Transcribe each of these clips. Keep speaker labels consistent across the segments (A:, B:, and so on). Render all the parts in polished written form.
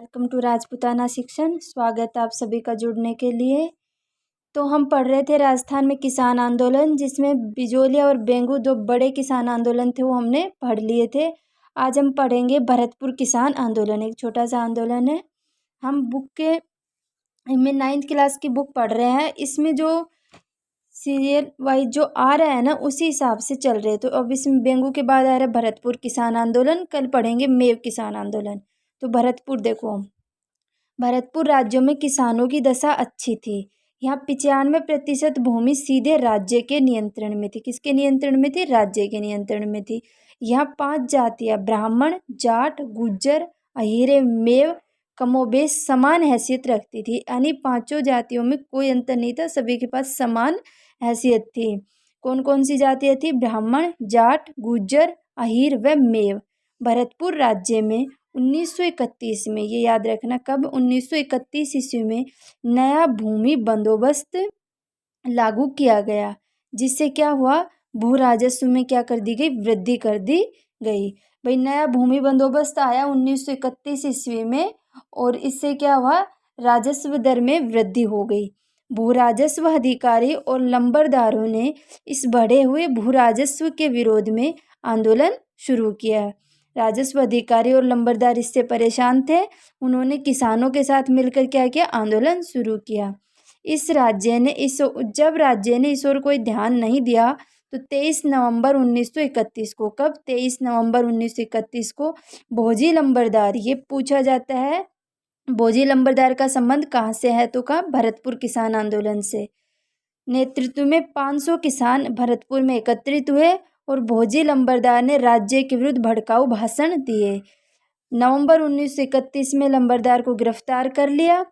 A: Welcome to Rajputana शिक्षण। स्वागत है आप सभी का जुड़ने के लिए। तो हम पढ़ रहे थे राजस्थान में किसान आंदोलन, जिसमें बिजोलिया और बेंगू दो बड़े किसान आंदोलन थे, वो हमने पढ़ लिए थे। आज हम पढ़ेंगे भरतपुर किसान आंदोलन। एक छोटा सा आंदोलन है। हम बुक के में 9th क्लास की बुक पढ़ रहे हैं। इसमें जो सीरियल वाइज जो आ रहा है ना, उसी हिसाब से चल रहे। तो अब इसमें बेंगू के बाद आ रहा है भरतपुर किसान आंदोलन। कल पढ़ेंगे मेव किसान आंदोलन। तो भरतपुर देखो, भरतपुर राज्यों में किसानों की दशा अच्छी थी। यहाँ 95% भूमि सीधे राज्य के नियंत्रण में थी। किसके नियंत्रण में थी? राज्य के नियंत्रण में थी। यहाँ 5 जातियाँ ब्राह्मण, जाट, गुज्जर, अहीर, मेव कमोबेश समान हैसियत रखती थी। यानी 5 जातियों में कोई अंतर नहीं था, सभी के पास समान हैसियत थी। कौन कौन सी जातियाँ थी? ब्राह्मण, जाट, गुज्जर, अहीर व मेव। भरतपुर राज्य में 1931 में, ये याद रखना कब, 1931 ईस्वी में नया भूमि बंदोबस्त लागू किया गया, जिससे क्या हुआ? भू राजस्व में क्या कर दी गई? वृद्धि कर दी गई। भाई नया भूमि बंदोबस्त आया 1931 ईस्वी में, और इससे क्या हुआ? राजस्व दर में वृद्धि हो गई। भू राजस्व अधिकारी और लंबरदारों ने इस बढ़े हुए भू राजस्व के विरोध में आंदोलन शुरू किया। राजस्व अधिकारी और लंबरदार इससे परेशान थे। उन्होंने किसानों के साथ मिलकर क्या किया? आंदोलन शुरू किया। जब राज्य ने इस ओर कोई ध्यान नहीं दिया, तो 23 नवंबर 1931 को, कब? 23 नवंबर 1931 को भोजी लंबरदार, ये पूछा जाता है, भोजी लंबरदार का संबंध कहाँ से है? तो कहाँ? भरतपुर किसान आंदोलन से। नेतृत्व में 500 किसान भरतपुर में एकत्रित हुए और भोजी लंबरदार ने राज्य के विरुद्ध भड़काऊ भाषण दिए। नवंबर 1931 में लंबरदार को गिरफ्तार कर लिया,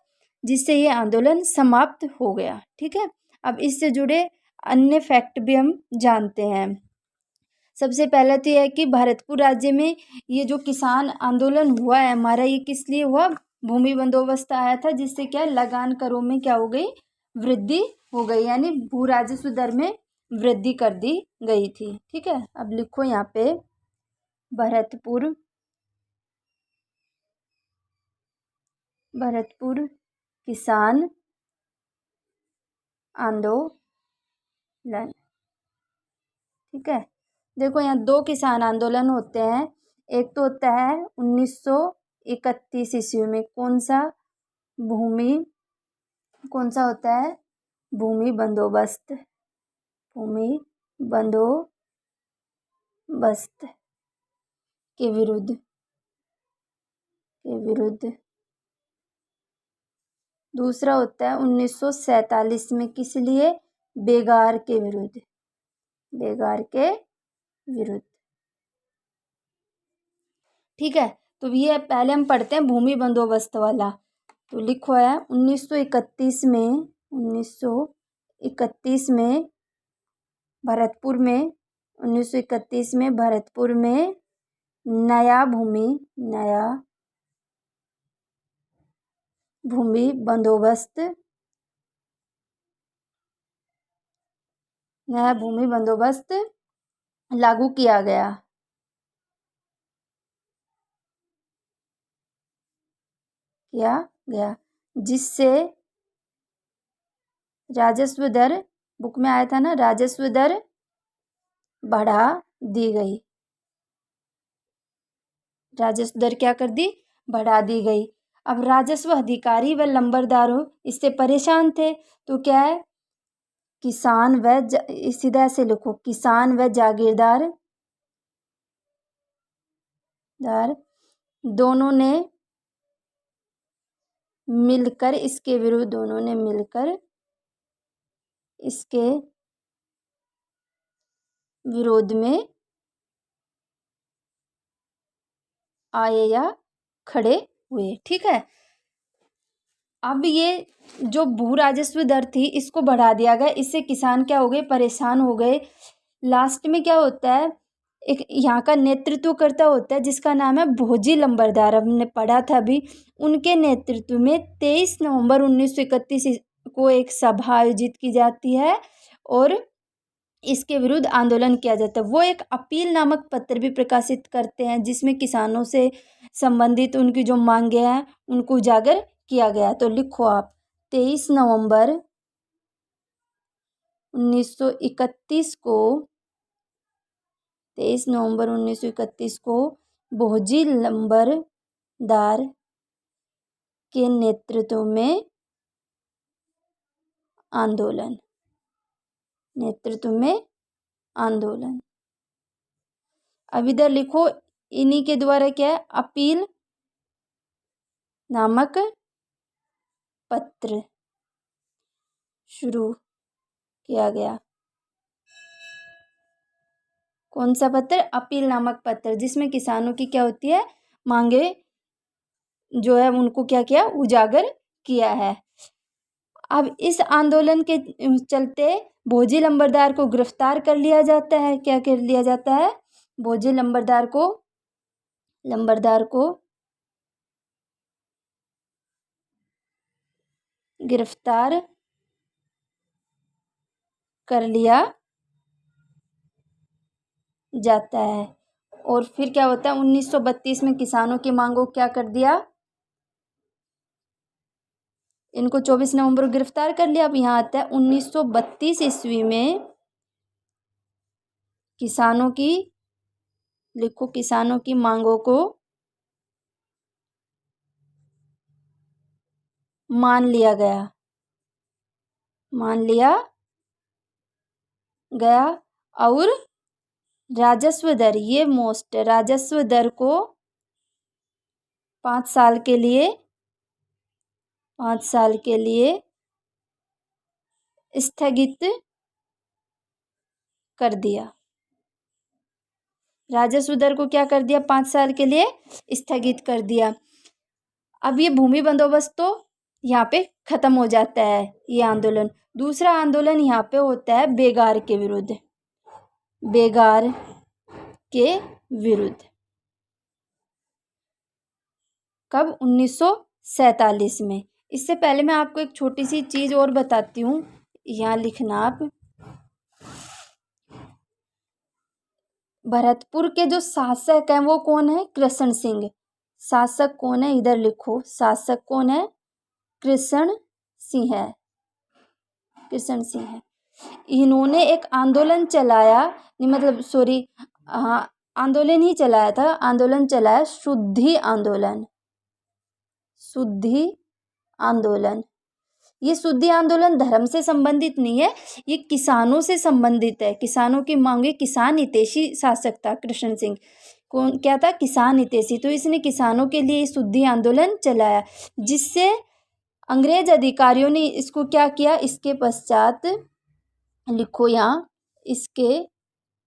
A: जिससे ये आंदोलन समाप्त हो गया। ठीक है, अब इससे जुड़े अन्य फैक्ट भी हम जानते हैं। सबसे पहले तो यह है कि भरतपुर राज्य में ये जो किसान आंदोलन हुआ है हमारा, ये किस लिए हुआ? भूमि बंदोबस्त आया था, जिससे क्या लगान करों में क्या हो गई? वृद्धि हो गई, यानी भू राजस्व दर में वृद्धि कर दी गई थी। ठीक है, अब लिखो यहाँ पे भरतपुर किसान आंदोलन। ठीक है, देखो यहाँ 2 किसान आंदोलन होते हैं। एक तो होता है 1931 ईस्वी में, कौन सा होता है? भूमि बंदोबस्त के विरुद्ध दूसरा होता है 1947 में, किस लिए? बेगार के विरुद्ध। ठीक है, तो ये पहले हम पढ़ते हैं भूमि बंदोबस्त वाला। तो लिखो है 1931 में भरतपुर में नया भूमि बंदोबस्त लागू किया गया। जिससे राजस्व दर, बुक में आया था ना, राजस्व दर बढ़ा दी गई। राजस्व दर क्या कर दी? बढ़ा दी गई। अब राजस्व अधिकारी व लंबरदारों इससे परेशान थे, तो क्या है? सीधा से लिखो, किसान व जागीरदार दोनों ने मिलकर इसके विरोध में आए या खड़े हुए। ठीक है, अब ये जो भू राजस्व दर थी, इसको बढ़ा दिया गया। इससे किसान क्या हो गए? परेशान हो गए। लास्ट में क्या होता है? एक यहाँ का नेतृत्व करता होता है, जिसका नाम है भोजी लंबरदार। हमने पढ़ा था अभी। उनके नेतृत्व में 23 नवंबर 1931 को एक सभा आयोजित की जाती है और इसके विरुद्ध आंदोलन किया जाता है। वो एक अपील नामक पत्र भी प्रकाशित करते हैं, जिसमें किसानों से संबंधित उनकी जो मांगे हैं उनको उजागर किया गया। तो लिखो आप 23 नवंबर 1931 को 23 नवंबर 1931 को भोजी लंबरदार के नेतृत्व में आंदोलन अब इधर लिखो इन्हीं के द्वारा क्या है, अपील नामक पत्र शुरू किया गया। कौन सा पत्र? अपील नामक पत्र, जिसमें किसानों की क्या होती है, मांगे जो है उनको क्या किया, उजागर किया है। अब इस आंदोलन के चलते भोजी लंबरदार को गिरफ्तार कर लिया जाता है। क्या कर लिया जाता है? भोजी लंबरदार को गिरफ्तार कर लिया जाता है। और फिर क्या होता है, 1932 में किसानों की मांगों क्या कर दिया, इनको 24 नवंबर को गिरफ्तार कर लिया। अब यहाँ आता है 1932 ईस्वी में किसानों की, लिखो, किसानों की मांगों को मान लिया गया और राजस्व दर, ये मोस्ट, राजस्व दर को 5 साल के लिए स्थगित कर दिया। राजस्व दर को क्या कर दिया, 5 साल के लिए स्थगित कर दिया। अब ये भूमि बंदोबस्त तो यहाँ पे खत्म हो जाता है ये आंदोलन। दूसरा आंदोलन यहाँ पे होता है बेगार के विरुद्ध। कब? 1947 में। इससे पहले मैं आपको एक छोटी सी चीज़ और बताती हूँ, यहाँ लिखना आप। भरतपुर के जो शासक हैं वो कौन है? कृष्ण सिंह। शासक कौन है? इधर लिखो, शासक कौन है? कृष्ण सिंह है। इन्होंने एक आंदोलन चलाया, नहीं मतलब सॉरी, हाँ आंदोलन ही चलाया था, आंदोलन चलाया, शुद्धि आंदोलन। ये शुद्धि आंदोलन धर्म से संबंधित नहीं है, ये किसानों से संबंधित है। किसानों की मांगे, किसान हितैषी शासक था कृष्ण सिंह। कौन क्या था? किसान हितैषी। तो इसने किसानों के लिए शुद्धि आंदोलन चलाया, जिससे अंग्रेज अधिकारियों ने इसको क्या किया, इसके पश्चात लिखो यहाँ, इसके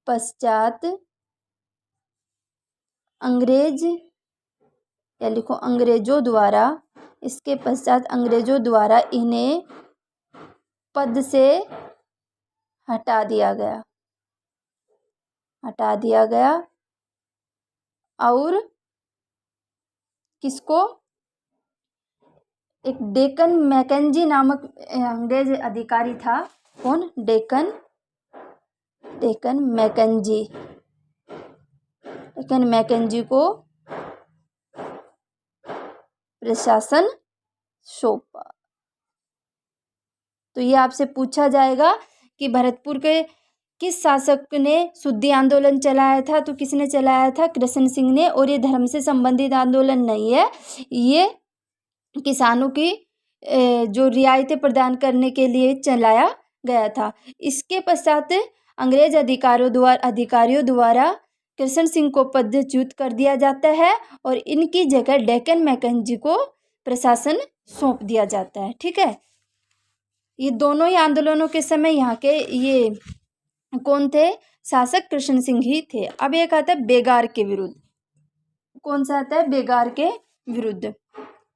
A: पश्चात अंग्रेजों द्वारा इन्हें पद से हटा दिया गया और किसको? एक डेकन मैकेंजी नामक अंग्रेज अधिकारी था। कौन? डेकन मैकेंजी को प्रशासन सौंपा। तो ये आपसे पूछा जाएगा कि भरतपुर के किस शासक ने शुद्धि आंदोलन चलाया था? तो किसने चलाया था? कृष्ण सिंह ने। और ये धर्म से संबंधित आंदोलन नहीं है, ये किसानों की जो रियायतें प्रदान करने के लिए चलाया गया था। इसके पश्चात अंग्रेज अधिकारियों द्वारा कृष्ण सिंह को पदच्युत कर दिया जाता है और इनकी जगह डेकन मैकेंजी को प्रशासन सौंप दिया जाता है। ठीक है, ये दोनों ही आंदोलनों के समय यहाँ के ये कौन थे? शासक कृष्ण सिंह ही थे। अब एक आता है बेगार के विरुद्ध। कौन सा आता है? बेगार के विरुद्ध।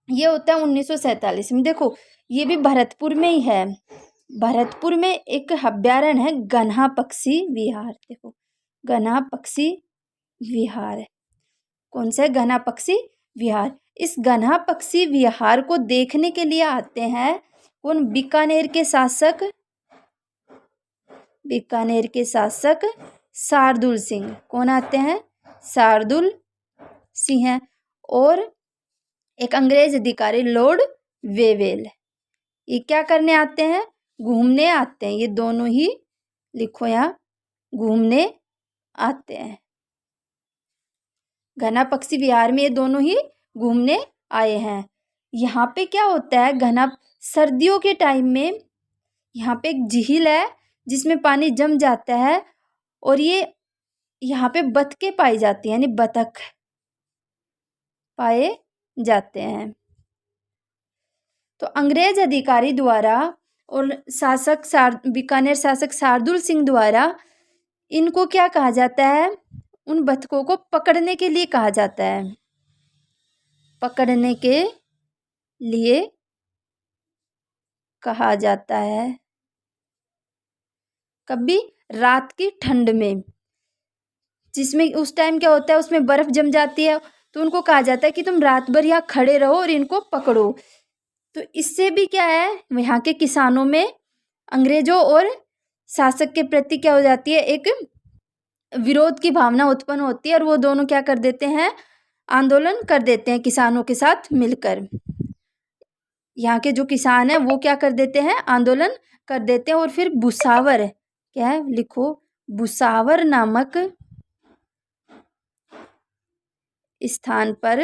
A: ये होता है 1947 में। देखो ये भी भरतपुर में ही है। भरतपुर में एक अभ्यारण्य है गन्हा पक्षी विहार। देखो गन्हा पक्षी विहार है। कौन सा है? गन्हा पक्षी विहार। इस गन्हा पक्षी विहार को देखने के लिए आते हैं कौन? बीकानेर के शासक शार्दुल सिंह। कौन आते हैं? शार्दुल सिंह हैं। और एक अंग्रेज अधिकारी लॉर्ड वेवेल, ये क्या करने आते हैं? घूमने आते हैं। ये दोनों ही लिखो यहाँ, घूमने आते हैं। घना पक्षी विहार में ये दोनों ही घूमने आए हैं। यहाँ पे क्या होता है, घना सर्दियों के टाइम में यहाँ पे एक झील है जिसमें पानी जम जाता है और ये यहाँ पे बतखें पाई जाती हैं, यानी बतख पाए जाते हैं। तो अंग्रेज अधिकारी द्वारा और बीकानेर शासक शार्दुल सिंह द्वारा इनको क्या कहा जाता है? उन बतखों को पकड़ने के लिए कहा जाता है। पकड़ने के लिए कहा जाता है। कभी रात की ठंड में, जिसमें उस टाइम क्या होता है, उसमें बर्फ जम जाती है, तो उनको कहा जाता है कि तुम रात भर यहाँ खड़े रहो और इनको पकड़ो। तो इससे भी क्या है, यहाँ के किसानों में अंग्रेजों और शासक के प्रति क्या हो जाती है, एक विरोध की भावना उत्पन्न होती है और वो दोनों क्या कर देते हैं, आंदोलन कर देते हैं किसानों के साथ मिलकर। यहाँ के जो किसान हैं वो क्या कर देते हैं, आंदोलन कर देते हैं। और फिर भुसावर, क्या है, लिखो, भुसावर नामक स्थान पर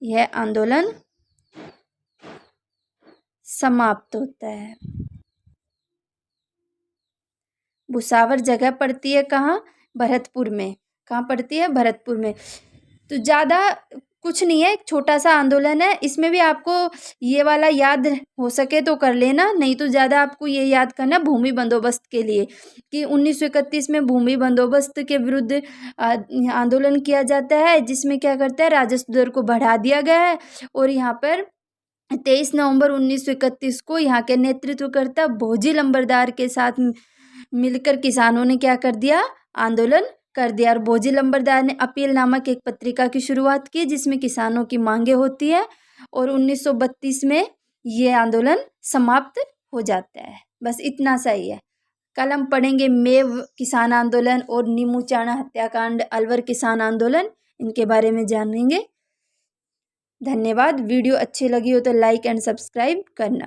A: यह आंदोलन समाप्त होता है। भुसावर जगह पड़ती है कहाँ? भरतपुर में। कहाँ पड़ती है? भरतपुर में। तो ज़्यादा कुछ नहीं है, एक छोटा सा आंदोलन है। इसमें भी आपको ये वाला याद हो सके तो कर लेना, नहीं तो ज़्यादा आपको ये याद करना भूमि बंदोबस्त के लिए कि 1931 में भूमि बंदोबस्त के विरुद्ध आंदोलन किया जाता है, जिसमें क्या करता है, राजस्व दर को बढ़ा दिया गया है। और यहाँ पर 23 नवंबर 1931 को यहाँ के नेतृत्वकर्ता भोजी लंबरदार के साथ मिलकर किसानों ने क्या कर दिया, आंदोलन कर दिया। और भोजी लंबरदार ने अपील नामक एक पत्रिका की शुरुआत की जिसमें किसानों की मांगे होती है। और 1932 में ये आंदोलन समाप्त हो जाता है। बस इतना सा ही है। कल हम पढ़ेंगे मेव किसान आंदोलन और नीमूचाना हत्याकांड, अलवर किसान आंदोलन, इनके बारे में जानेंगे। धन्यवाद। वीडियो अच्छी लगी हो तो लाइक एंड सब्सक्राइब करना।